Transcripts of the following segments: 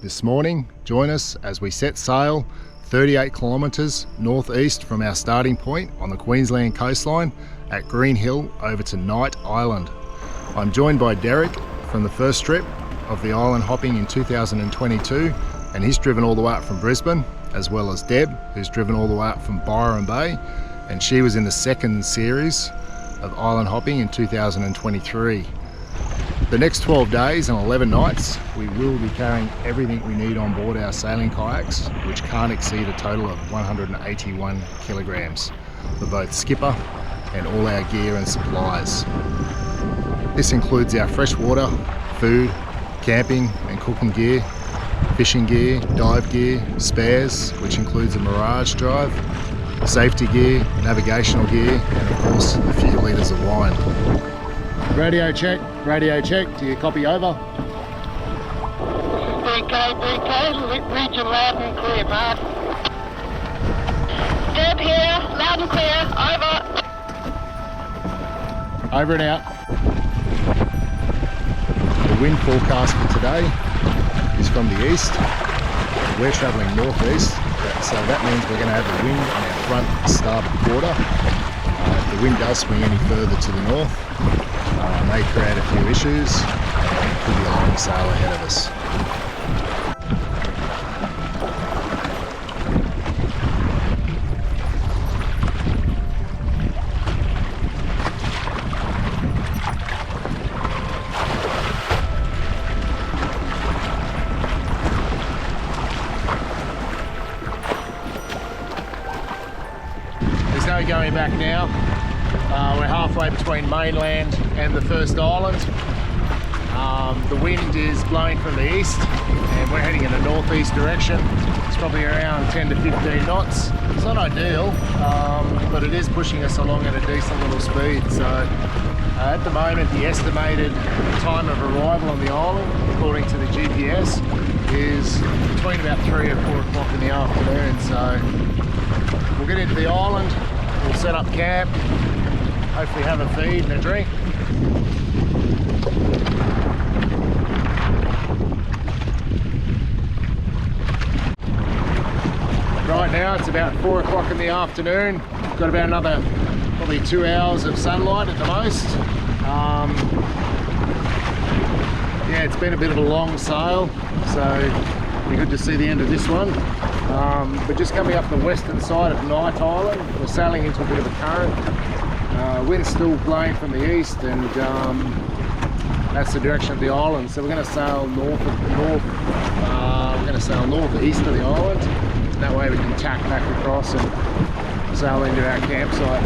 This morning, join us as we set sail 38 kilometres northeast from our starting point on the Queensland coastline at Green Hill over to Knight Island. I'm joined by Derek from the first trip of the island hopping in 2022, and he's driven all the way up from Brisbane, as well as Deb, who's driven all the way up from Byron Bay, and she was in the second series of island hopping in 2023. The next 12 days and 11 nights, we will be carrying everything we need on board our sailing kayaks, which can't exceed a total of 181 kilograms for both skipper and all our gear and supplies. This includes our freshwater, food, camping and cooking gear, fishing gear, dive gear, spares, which includes a Mirage drive, safety gear, navigational gear, and of course a few litres of wine. Radio check, do you copy over? BK, region loud and clear, Mark. Deb here, loud and clear, over. Over and out. The wind forecast for today is from the east. We're travelling northeast, so that means we're going to have the wind on our front starboard quarter. If the wind does swing any further to the north, may create a few issues, and it could be a long sail ahead of us. There's no going back now. We're halfway between mainland and the first island. The wind is blowing from the east and we're heading in a northeast direction. It's probably around 10 to 15 knots. It's not ideal, but it is pushing us along at a decent little speed. So at the moment, the estimated time of arrival on the island, according to the GPS, is between about 3 or 4 o'clock in the afternoon. So we'll get into the island, we'll set up camp, hopefully have a feed and a drink. Right now it's about 4 o'clock in the afternoon. We've got about another probably 2 hours of sunlight at the most. Yeah, it's been a bit of a long sail, so it'll be good to see the end of this one. We're just coming up the western side of Knight Island. We're sailing into a bit of a current. Wind's still blowing from the east, and that's the direction of the island. So we're going to sail northeast of the island. And that way we can tack back across and sail into our campsite.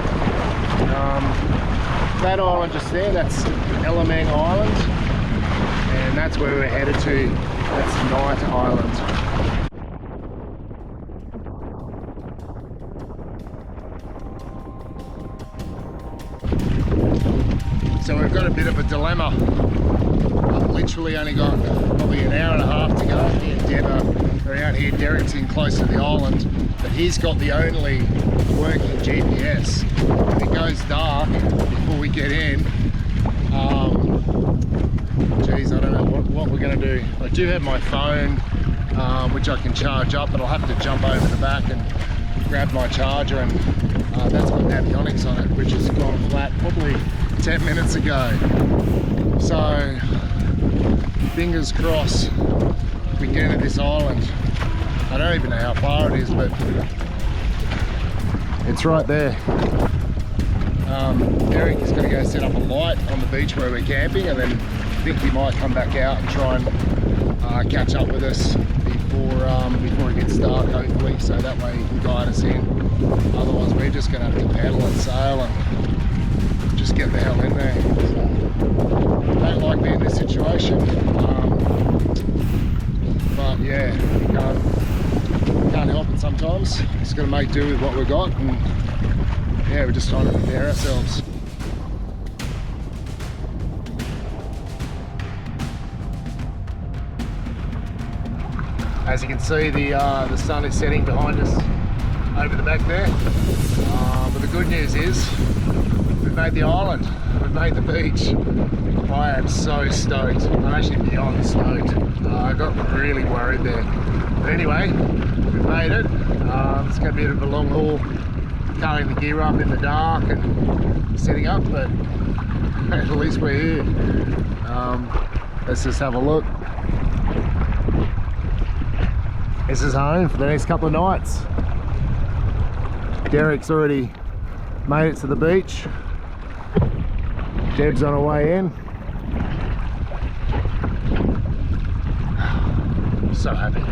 That island just there, that's Elamang Island, and that's where we're headed to. That's Knight Island. So we've got a bit of a dilemma. I've literally only got probably an hour and a half to go. Me and Deb are out here. Derek's in close to the island, but he's got the only working GPS. If it goes dark before we get in, geez, I don't know what we're going to do. I do have my phone, which I can charge up, but I'll have to jump over the back and grab my charger, and that's got avionics on it, which has gone flat probably 10 minutes ago. So fingers crossed we can get into this island. I don't even know how far it is, but it's right there. Derek is going to go set up a light on the beach where we're camping, and then I think he might come back out and try and catch up with us before it gets dark, hopefully, so that way he can guide us in. Otherwise we're just going to have to paddle and sail and just get the hell in there. So, I don't like being in this situation, but yeah, can't help it sometimes. Just got to make do with what we've got, and yeah, we're just trying to prepare ourselves. As you can see, the sun is setting behind us over the back there, but the good news is we've made the island, we've made the beach. I am so stoked. I'm actually beyond stoked. I got really worried there. But anyway, we made it. It's going to be a bit of a long haul carrying the gear up in the dark and setting up, but at least we're here. Let's just have a look. This is home for the next couple of nights. Derek's already made it to the beach. Deb's on her way in. So happy.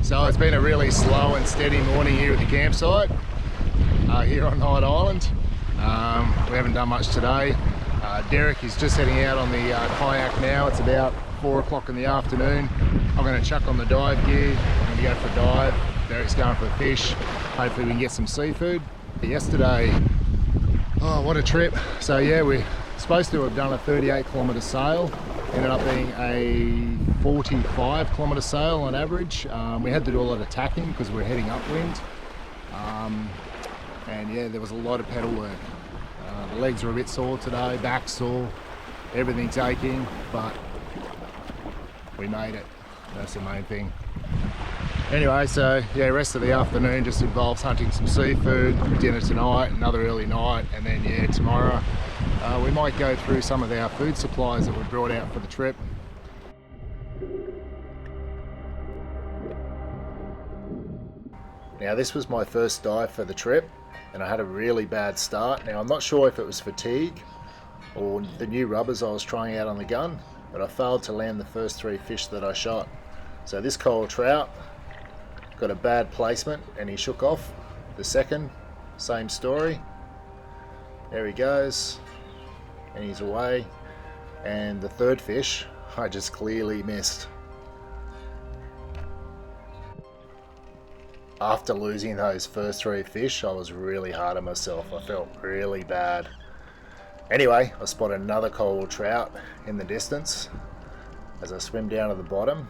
So it's been a really slow and steady morning here at the campsite, here on Knight Island. We haven't done much today. Derek is just heading out on the kayak now. It's about 4 o'clock in the afternoon. I'm going to chuck on the dive gear. I'm going to go for a dive. Derek's going for a fish. Hopefully we can get some seafood. Yesterday, oh what a trip. So yeah, we're supposed to have done a 38-kilometre sail. Ended up being a 45-kilometre sail on average. We had to do a lot of tacking because we're heading upwind. And yeah, there was a lot of pedal work. The legs were a bit sore today, back sore, everything's aching, but we made it. That's the main thing. Anyway, so yeah, rest of the afternoon just involves hunting some seafood, dinner tonight, another early night, and then yeah, tomorrow we might go through some of our food supplies that we brought out for the trip. Now this was my first dive for the trip and I had a really bad start. Now I'm not sure if it was fatigue or the new rubbers I was trying out on the gun, but I failed to land the first 3 fish that I shot. So this coral trout got a bad placement and he shook off. The second, same story. There he goes and he's away. And the third fish I just clearly missed. After losing those first 3 fish, I was really hard on myself. I felt really bad. Anyway, I spotted another coral trout in the distance. As I swim down to the bottom,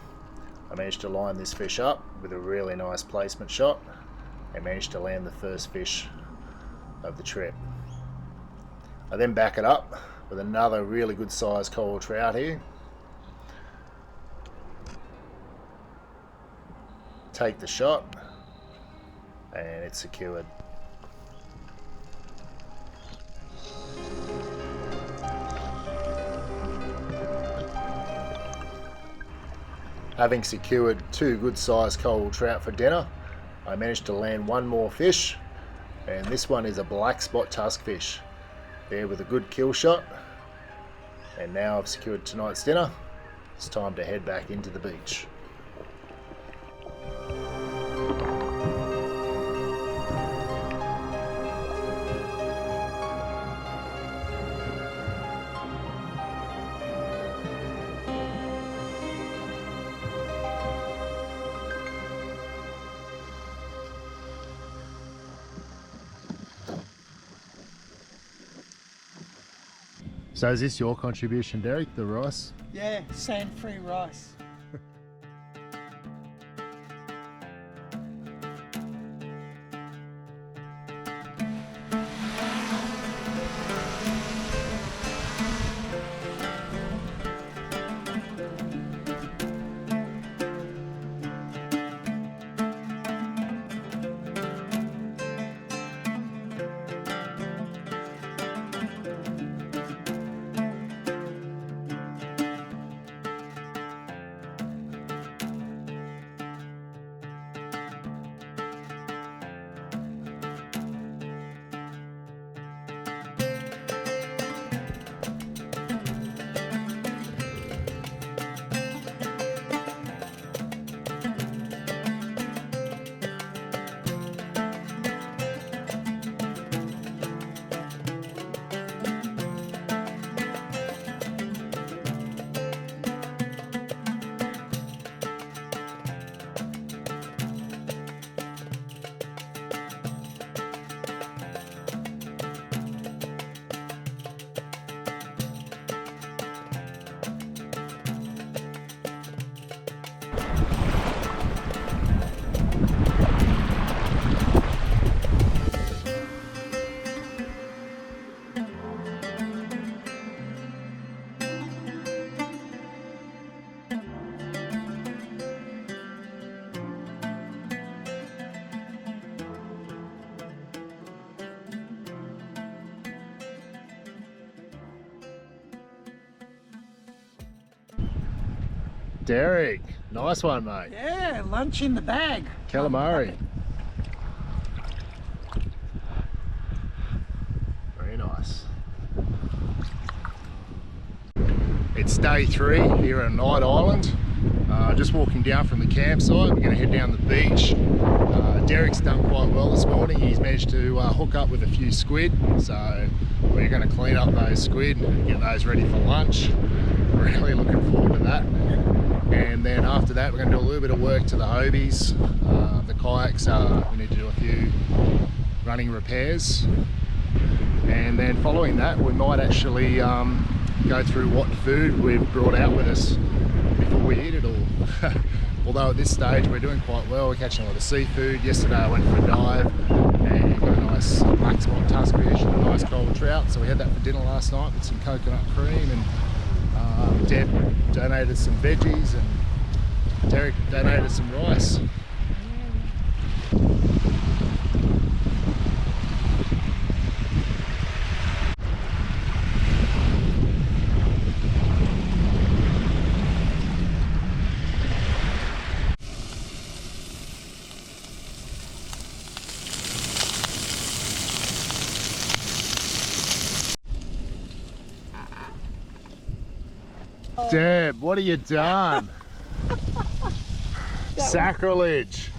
I managed to line this fish up with a really nice placement shot and managed to land the first fish of the trip. I then back it up with another really good sized coral trout here. Take the shot and it's secured. Having secured 2 good sized coral trout for dinner, I managed to land 1 more fish, and this one is a black spot tuskfish. There with a good kill shot, and now I've secured tonight's dinner. It's time to head back into the beach. So is this your contribution, Derek, the rice? Yeah, sand-free rice. Derek, nice one, mate. Yeah, lunch in the bag. Calamari. Very nice. It's day 3 here on Night Island. Just walking down from the campsite. We're going to head down the beach. Derek's done quite well this morning. He's managed to hook up with a few squid, so we're going to clean up those squid and get those ready for lunch. Really looking forward to that. And then after that, we're going to do a little bit of work to the Hobies. The kayaks, we need to do a few running repairs. And then following that, we might actually go through what food we've brought out with us before we eat it all. Although at this stage we're doing quite well, we're catching a lot of seafood. Yesterday I went for a dive and got a nice black spot tusk fish and a nice cold trout, so we had that for dinner last night with some coconut cream, and Deb donated some veggies and Derek donated some rice. Deb, what have you done? Sacrilege.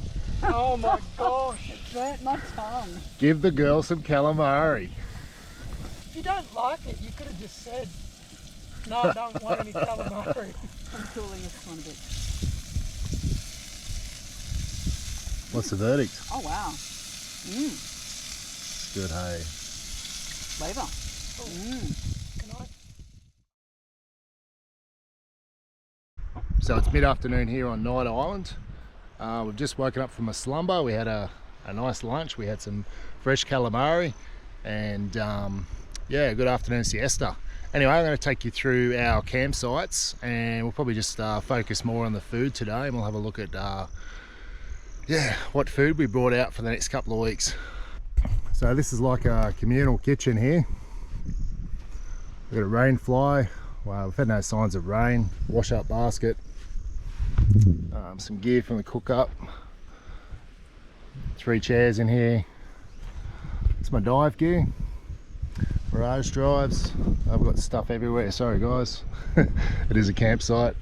Oh my gosh, it burnt my tongue. Give the girl some calamari. If you don't like it, you could have just said, no, I don't want any calamari. I'm cooling this one a bit. What's the verdict? Oh wow. Good, hey. Flavour. Can I? So it's mid-afternoon here on Night Island. We've just woken up from a slumber. We had a nice lunch. We had some fresh calamari and yeah, a good afternoon siesta. Anyway, I'm going to take you through our campsites and we'll probably just focus more on the food today, and we'll have a look at yeah, what food we brought out for the next couple of weeks. So this is like a communal kitchen here. We've got a rain fly. Wow, we've had no signs of rain. Wash up basket. Some gear from the cook up. 3 chairs in here. It's my dive gear. Mirage drives. I've got stuff everywhere. Sorry guys. It is a campsite.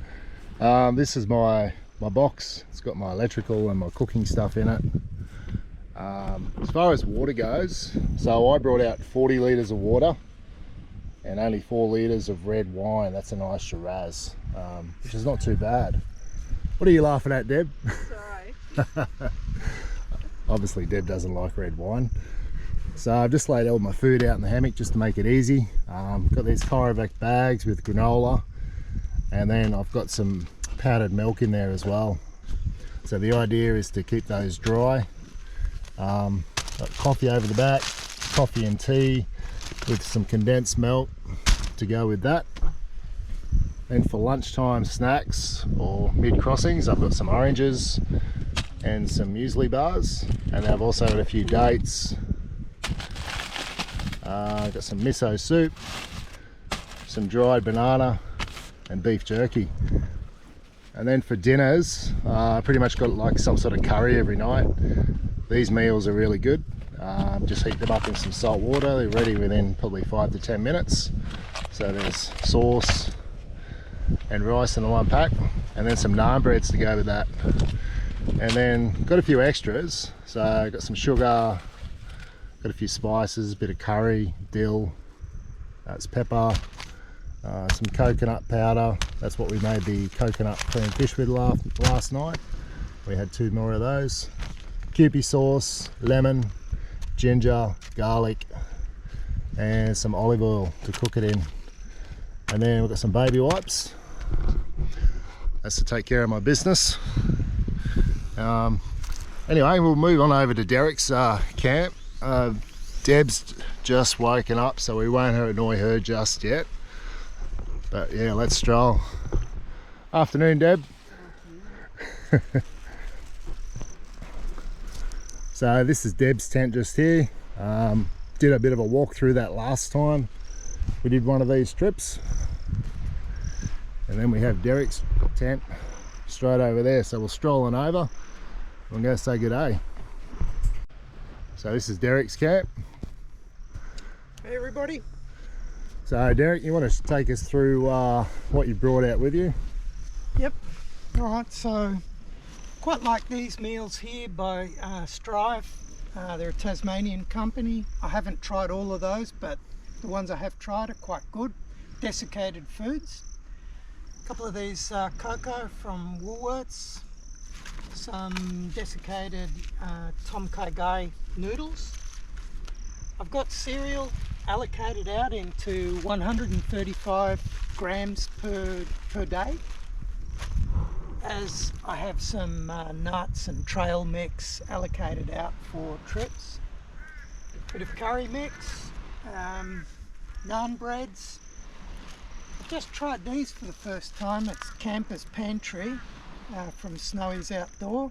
This is my box. It's got my electrical and my cooking stuff in it. As far as water goes, so I brought out 40 litres of water and only 4 litres of red wine. That's a nice Shiraz, which is not too bad. What are you laughing at, Deb? Sorry. Obviously Deb doesn't like red wine. So I've just laid all my food out in the hammock just to make it easy. Got these Kyrovac bags with granola, and then I've got some powdered milk in there as well. So the idea is to keep those dry. Got coffee over the back, coffee and tea with some condensed milk to go with that. Then for lunchtime snacks or mid-crossings, I've got some oranges and some muesli bars, and I've also got a few dates. Got some miso soup, some dried banana and beef jerky. And then for dinners, I pretty much got like some sort of curry every night. These meals are really good. Just heat them up in some salt water. They're ready within probably 5 to 10 minutes. So there's sauce and rice in the one pack, and then some naan breads to go with that. And then got a few extras. So got some sugar, got a few spices, a bit of curry, dill, that's pepper, some coconut powder. That's what we made the coconut cream fish with last night. We had 2 more of those. Kewpie sauce, lemon, ginger, garlic, and some olive oil to cook it in. And then we've got some baby wipes. That's to take care of my business. Anyway, we'll move on over to Derek's camp. Deb's just woken up, so we won't annoy her just yet. But yeah, let's stroll. Afternoon, Deb. So this is Deb's tent just here. Did a bit of a walk through that last time we did one of these trips. And then we have Derek's tent straight over there. So we'll stroll on over and go say good day. So this is Derek's camp. Hey everybody. So Derek, you want to take us through what you brought out with you? Yep. Alright, so quite like these meals here by Strive. They're a Tasmanian company. I haven't tried all of those, but the ones I have tried are quite good. Desiccated foods. A couple of these cocoa from Woolworths. Some desiccated tom kha gai noodles. I've got cereal allocated out into 135 grams per day, as I have some nuts and trail mix allocated out for trips. Bit of curry mix, naan breads. I've just tried these for the first time. It's Camper's Pantry from Snowy's Outdoor.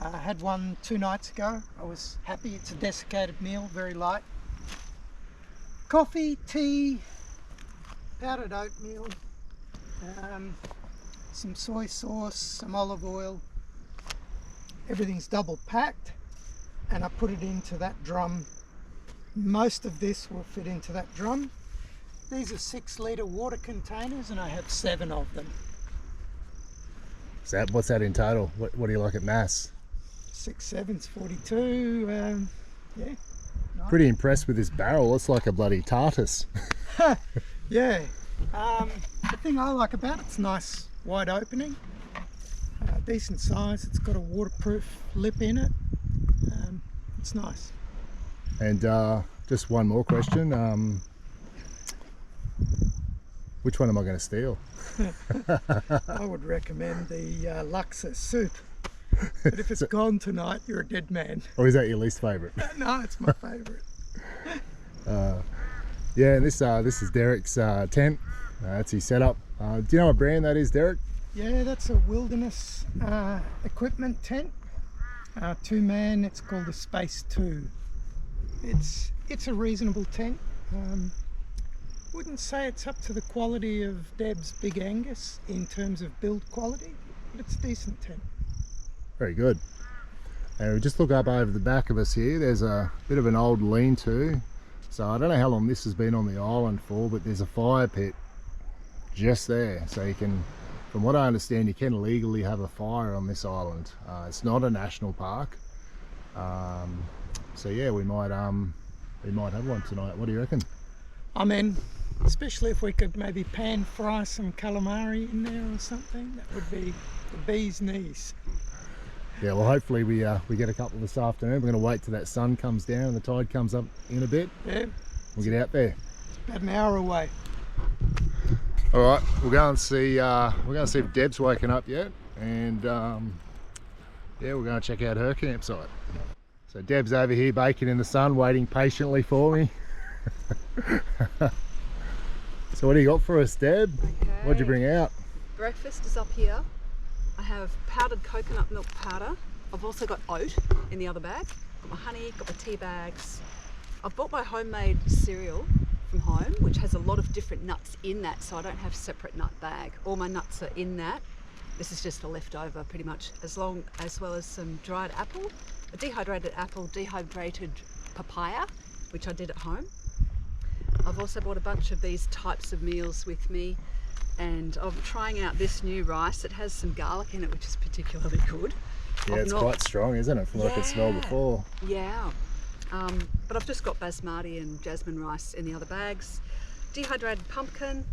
I had one 2 nights ago. I was happy. It's a desiccated meal, very light. Coffee, tea, powdered oatmeal, some soy sauce, some olive oil. Everything's double packed, and I put it into that drum. Most of this will fit into that drum. These are 6-litre water containers, and I have 7 of them. So what's that in total? What do you like at mass? 6 7's 42. Yeah. Nice. Pretty impressed with this barrel. It's like a bloody TARDIS. Yeah. The thing I like about it's nice wide opening, decent size. It's got a waterproof lip in it. It's nice. And just one more question. Which one am I going to steal? I would recommend the laksa soup. But if it's gone tonight, you're a dead man. Or is that your least favourite? No, it's my favourite. Yeah, and this is Derek's tent. That's his setup. Do you know what brand that is, Derek? Yeah, that's a wilderness equipment tent. 2-man, it's called a Space 2. It's a reasonable tent. Wouldn't say it's up to the quality of Deb's Big Angus in terms of build quality, but it's a decent tent. Very good. And we just look up over the back of us here. There's a bit of an old lean-to. So I don't know how long this has been on the island for, but there's a fire pit just there. So you can, from what I understand, you can legally have a fire on this island. It's not a national park. So yeah, we might have one tonight. What do you reckon? I'm in, especially if we could maybe pan fry some calamari in there or something. That would be the bee's knees. Yeah, well hopefully we get a couple this afternoon. We're going to wait till that sun comes down and the tide comes up in a bit. Yeah. We'll get out there. It's about an hour away. All right, we'll go and see. We're going to see if Deb's woken up yet, and yeah, we're going to check out her campsite. So Deb's over here baking in the sun, waiting patiently for me. So what do you got for us, Deb? Okay. What'd you bring out? Breakfast is up here. I have powdered coconut milk powder. I've also got oat in the other bag. Got my honey, got my tea bags. I've bought my homemade cereal from home, which has a lot of different nuts in that, so I don't have a separate nut bag. All my nuts are in that. This is just a leftover pretty much, as well as some dried apple, a dehydrated apple, dehydrated papaya, which I did at home. I've also bought a bunch of these types of meals with me, and I'm trying out this new rice. It has some garlic in it, which is particularly good. Yeah, it's quite strong, isn't it, from what I could smell before? Yeah. But I've just got basmati and jasmine rice in the other bags. Dehydrated pumpkin,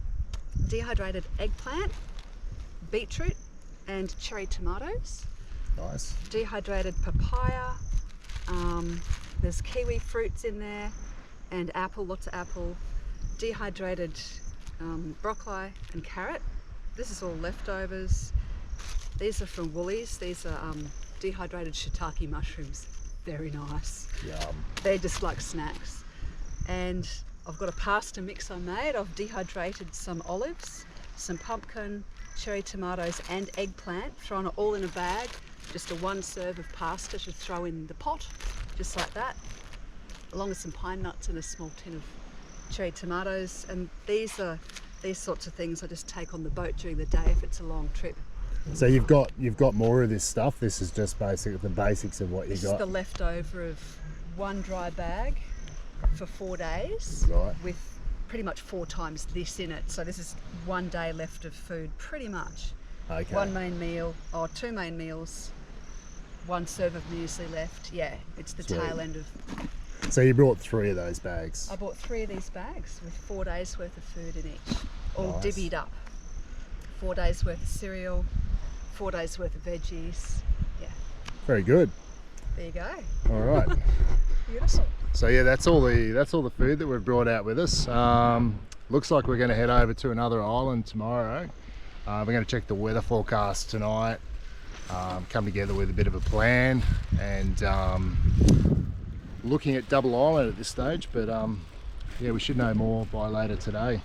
dehydrated eggplant, beetroot and cherry tomatoes. Nice. Dehydrated papaya. There's kiwi fruits in there, and apple, lots of apple. Dehydrated broccoli and carrot. This is all leftovers. These are from Woolies. These are dehydrated shiitake mushrooms. Very nice. Yum. They're just like snacks. And I've got a pasta mix I made. I've dehydrated some olives, some pumpkin, cherry tomatoes and eggplant, thrown it all in a bag. Just a 1 serve of pasta to throw in the pot, just like that, along with some pine nuts and a small tin of cherry tomatoes. And these sorts of things I just take on the boat during the day if it's a long trip. So you've got more of this stuff. This is just basically the basics of what you This got. is the leftover of one dry bag for 4 days, Right. with pretty much 4 times this in it. So this is 1 day left of food, pretty much. Okay. 1 main meal, or 2 main meals, 1 serve of muesli left. Yeah, it's the Sweet. tail end of. So you brought 3 of those bags. I bought 3 of these bags with 4 days worth of food in each, all Nice. divvied up. 4 days worth of cereal, 4 days worth of veggies. Yeah, Very good. there you go. All right. Beautiful. So yeah, that's all the food that we've brought out with us. Looks like we're going to head over to another island tomorrow. We're going to check the weather forecast tonight. Come together with a bit of a plan, and looking at Double Island at this stage. But yeah, we should know more by later today.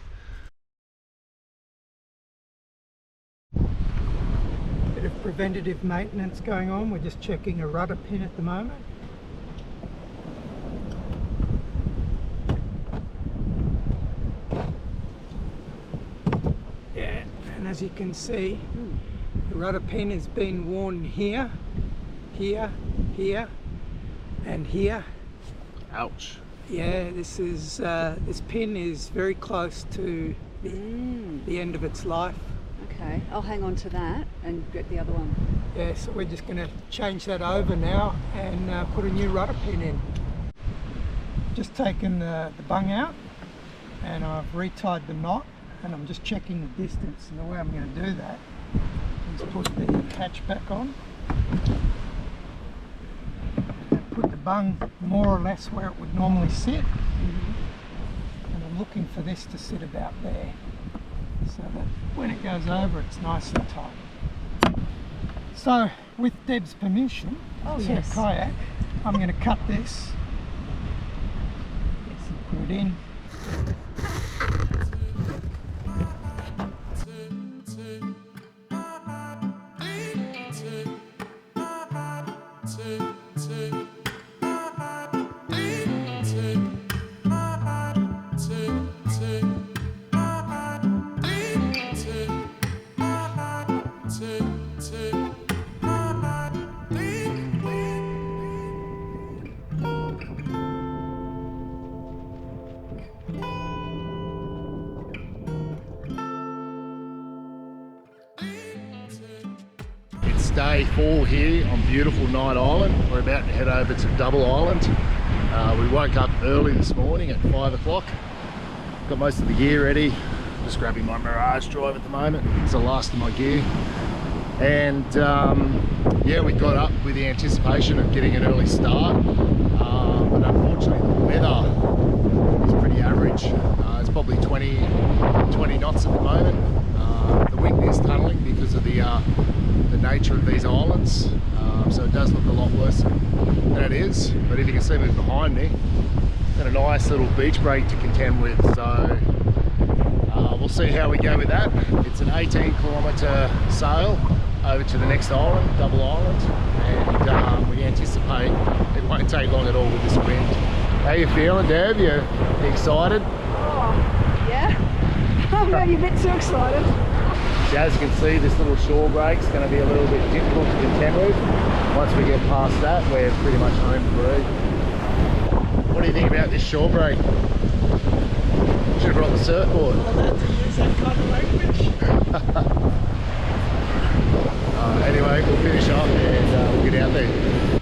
Bit of preventative maintenance going on. We're just checking a rudder pin at the moment. Yeah, and as you can see, the rudder pin has been worn here, here, here, and here. Ouch. Yeah, this pin is very close to the end of its life. Okay, I'll hang on to that and get the other one. Yeah, so we're just going to change that over now and put a new rudder pin in. Just taken the bung out, and I've retied the knot, and I'm just checking the distance. And the way I'm going to do that is put the hatch back on and put the bung more or less where it would normally sit. And I'm looking for this to sit about there, so that when it goes over, it's nice and tight. So, with Deb's permission, Oh, to yes. kayak, I'm going to cut this, put it in. It's day 4 here on beautiful Night Island. We're about to head over to Double Island. We woke up early this morning at 5 o'clock. Got most of the gear ready. Just grabbing my Mirage Drive at the moment. It's the last of my gear. And yeah, we got up with the anticipation of getting an early start. But unfortunately the weather is pretty average. It's probably 20 knots at the moment. The wind is tunnelling because of the nature of these islands, so it does look a lot worse than it is. But if you can see me behind me, got a nice little beach break to contend with, so we'll see how we go with that. It's an 18-kilometre sail over to the next island, Double Island, and we anticipate it won't take long at all with this wind. How you feeling, Deb? You excited? Oh, yeah. I'm maybe a bit too excited. As you can see, this little shore break's going to be a little bit difficult to contend with. Once we get past that, we're pretty much home free. What do you think about this shore break? Should have brought the surfboard. Use that kind of language. Anyway, we'll finish up and we'll get out there.